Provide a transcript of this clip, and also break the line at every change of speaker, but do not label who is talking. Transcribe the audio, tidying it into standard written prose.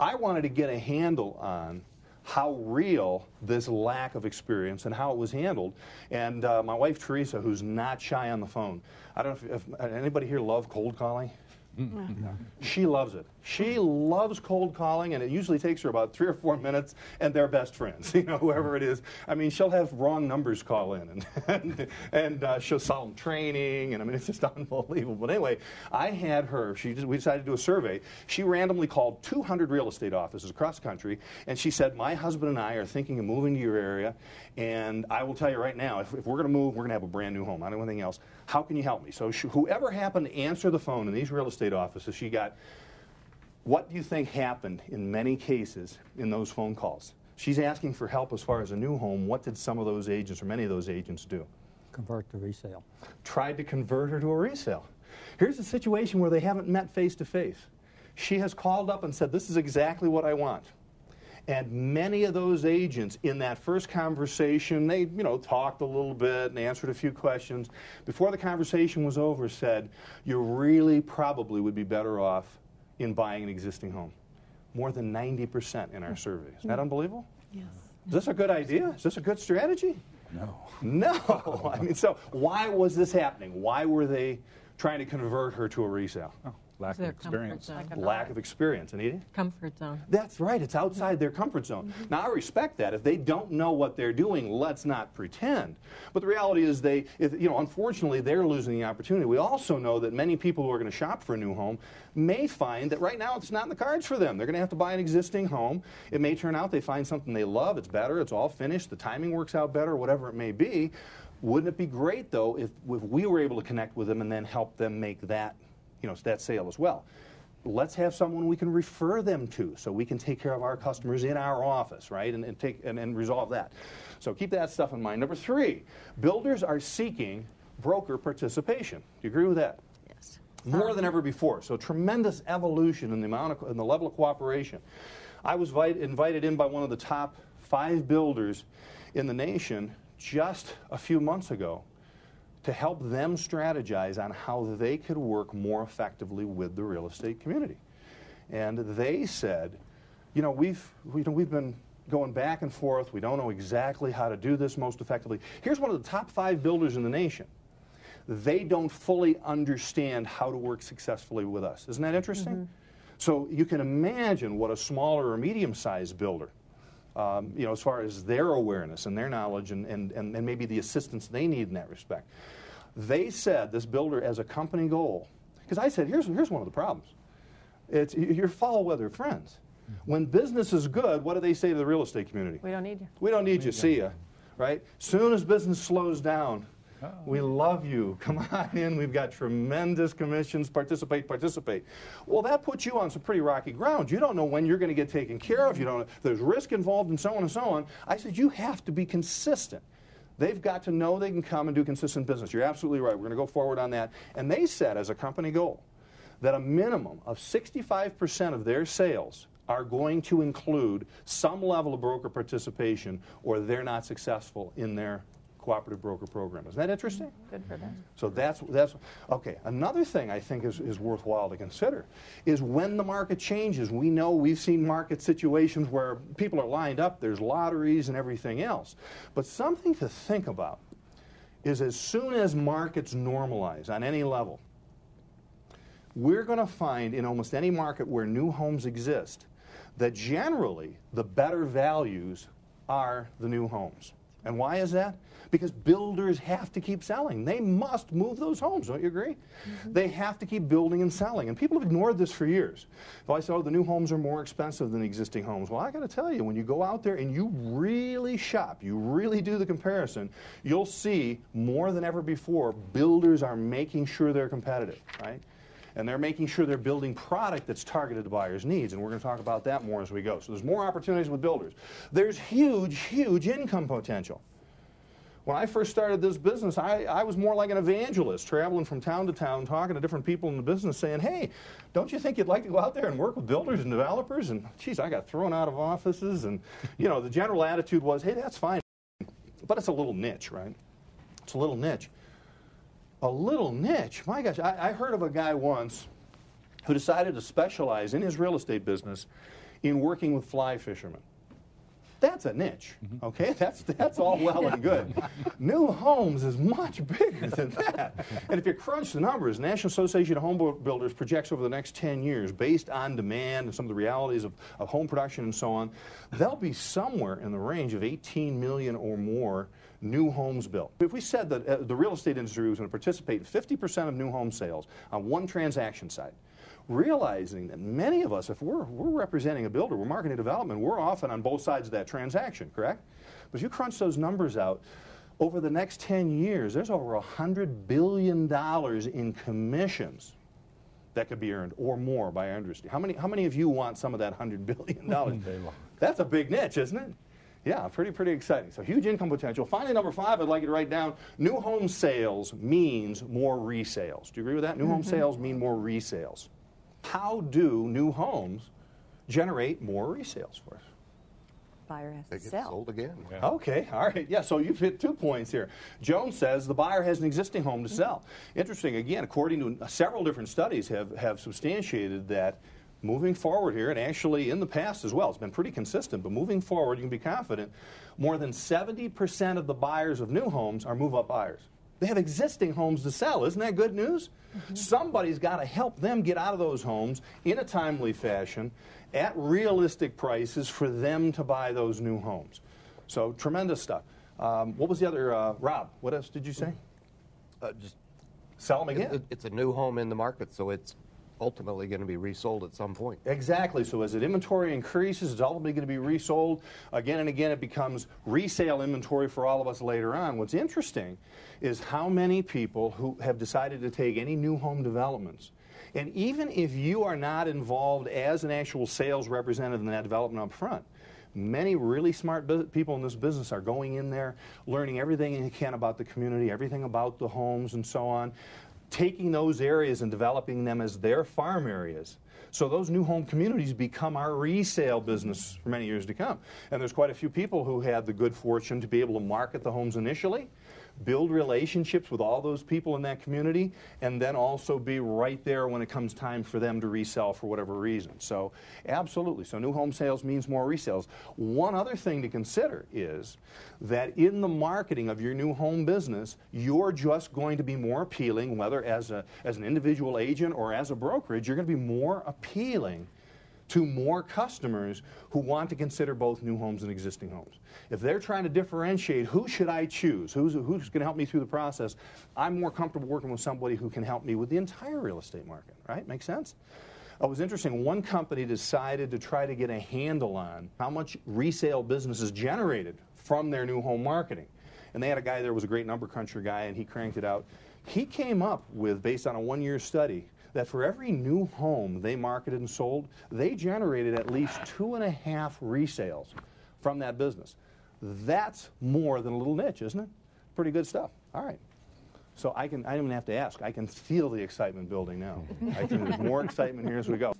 I wanted to get a handle on how real this lack of experience and how it was handled. And my wife, Teresa, who's not shy on the phone, I don't know if anybody here love cold calling? She loves it. She loves cold calling, and it usually takes her about 3 or 4 minutes, and they're best friends, whoever it is. I mean, she'll have wrong numbers call in, and she'll sell them training, and I mean, it's just unbelievable. But anyway, I had her, we decided to do a survey. She randomly called 200 real estate offices across the country, and she said, my husband and I are thinking of moving to your area, and I will tell you right now, if we're going to move, we're going to have a brand new home. I don't know anything else. How can you help me? So whoever happened to answer the phone in these real estate offices, she got, what do you think happened in many cases in those phone calls? She's asking for help as far as a new home. What did some of those agents or many of those agents do?
Convert to resale.
Tried to convert her to a resale. Here's a situation where they haven't met face to face. She has called up and said, this is exactly what I want. And many of those agents in that first conversation, they talked a little bit and answered a few questions. Before the conversation was over, said, you really probably would be better off in buying an existing home. More than 90% in our survey. Isn't that unbelievable?
Yes.
Is this a good idea? Is this a good strategy?
No.
No. I mean, so why was this happening? Why were they trying to convert her to a resale?
Oh, lack of experience.
Lack of experience. Anita?
Comfort zone.
That's right. It's outside their comfort zone. Now, I respect that. If they don't know what they're doing, let's not pretend. But the reality is unfortunately, they're losing the opportunity. We also know that many people who are going to shop for a new home may find that right now it's not in the cards for them. They're going to have to buy an existing home. It may turn out they find something they love. It's better. It's all finished. The timing works out better, whatever it may be. Wouldn't it be great, though, if we were able to connect with them and then help them make that that sale as well? Let's have someone we can refer them to so we can take care of our customers in our office, right, and resolve that. So keep that stuff in mind. Number 3, builders are seeking broker participation. Do you agree with that?
Yes.
More than ever before. So tremendous evolution in the level of cooperation. I was invited in by one of the top 5 builders in the nation just a few months ago to help them strategize on how they could work more effectively with the real estate community. And they said, we've been going back and forth. We don't know exactly how to do this most effectively. Here's one of the top 5 builders in the nation. They don't fully understand how to work successfully with us. Isn't that interesting? Mm-hmm. So you can imagine what a smaller or medium-sized builder, as far as their awareness and their knowledge and maybe the assistance they need in that respect. They said, this builder, as a company goal, because I said, here's one of the problems. It's your foul-weather friends. When business is good, what do they say to the real estate community?
We don't need you.
We don't need you. See ya. Right? Soon as business slows down, we love you. Come on in. We've got tremendous commissions. Participate. Well, that puts you on some pretty rocky ground. You don't know when you're going to get taken care of. You don't know. There's risk involved and so on and so on. I said, you have to be consistent. They've got to know they can come and do consistent business. You're absolutely right. We're going to go forward on that. And they said, as a company goal, that a minimum of 65% of their sales are going to include some level of broker participation, or they're not successful in their cooperative broker program. Isn't that interesting?
Good for them.
So that's okay. Another thing I think is worthwhile to consider is when the market changes. We've seen market situations where people are lined up, there's lotteries and everything else. But something to think about is as soon as markets normalize on any level, we're going to find in almost any market where new homes exist that generally the better values are the new homes. And why is that? Because builders have to keep selling. They must move those homes, don't you agree? Mm-hmm. They have to keep building and selling. And people have ignored this for years. If I say, the new homes are more expensive than existing homes. Well, I got to tell you, when you go out there and you really shop, you really do the comparison, you'll see more than ever before, builders are making sure they're competitive, right? And they're making sure they're building product that's targeted to buyers' needs. And we're going to talk about that more as we go. So there's more opportunities with builders. There's huge, huge income potential. When I first started this business, I was more like an evangelist, traveling from town to town, talking to different people in the business, saying, hey, don't you think you'd like to go out there and work with builders and developers? And, geez, I got thrown out of offices. And, the general attitude was, hey, that's fine. But it's a little niche, right? It's a little niche. A little niche? My gosh, I heard of a guy once who decided to specialize in his real estate business in working with fly fishermen. That's a niche, okay? That's all well and good. New homes is much bigger than that. And if you crunch the numbers, National Association of Home Builders projects over the next 10 years, based on demand and some of the realities of home production and so on, there'll be somewhere in the range of 18 million or more new homes built. If we said that the real estate industry was going to participate in 50% of new home sales on one transaction site, realizing that many of us, if we're representing a builder, we're marketing development, we're often on both sides of that transaction, correct? But if you crunch those numbers out, over the next 10 years, there's over $100 billion in commissions that could be earned or more by our industry. How many of you want some of that $100 billion? That's a big niche, isn't it? Yeah, pretty exciting. So huge income potential. Finally, number 5, I'd like you to write down, new home sales means more resales. Do you agree with that? New home sales mean more resales. How do new homes generate more resales for us?
Buyer has
They
to
get
sell.
sold again.
Yeah. Okay, all right. Yeah, so you've hit 2 points here. Jones says the buyer has an existing home to sell. Interesting, again, according to several different studies have substantiated that moving forward here, and actually in the past as well, it's been pretty consistent, but moving forward, you can be confident, more than 70% of the buyers of new homes are move-up buyers. They have existing homes to sell. Isn't that good news? Somebody's got to help them get out of those homes in a timely fashion at realistic prices for them to buy those new homes. So tremendous stuff. What was the other, Rob, what else did you say?
Just
Sell them again.
it's a new home in the market, so it's ultimately going to be resold at some point.
Exactly. So as the inventory increases, it's ultimately going to be resold. Again and again, it becomes resale inventory for all of us later on. What's interesting is how many people who have decided to take any new home developments, and even if you are not involved as an actual sales representative in that development up front, many really smart people in this business are going in there, learning everything they can about the community, everything about the homes and so on, taking those areas and developing them as their farm areas. So those new home communities become our resale business for many years to come. And there's quite a few people who had the good fortune to be able to market the homes initially, build relationships with all those people in that community, and then also be right there when it comes time for them to resell for whatever reason. So absolutely. So new home sales means more resales. One other thing to consider is that in the marketing of your new home business, you're just going to be more appealing, whether as an individual agent or as a brokerage, you're going to be more appealing to more customers who want to consider both new homes and existing homes. If they're trying to differentiate who should I choose, who's going to help me through the process, I'm more comfortable working with somebody who can help me with the entire real estate market, right? Make sense? It was interesting, one company decided to try to get a handle on how much resale business is generated from their new home marketing. And they had a guy there who was a great number cruncher guy, and he cranked it out. He came up with, based on a 1-year study, that for every new home they marketed and sold, they generated at least 2.5 resales from that business. That's more than a little niche, isn't it? Pretty good stuff. All right. So I don't even have to ask. I can feel the excitement building now. There's more excitement here as we go.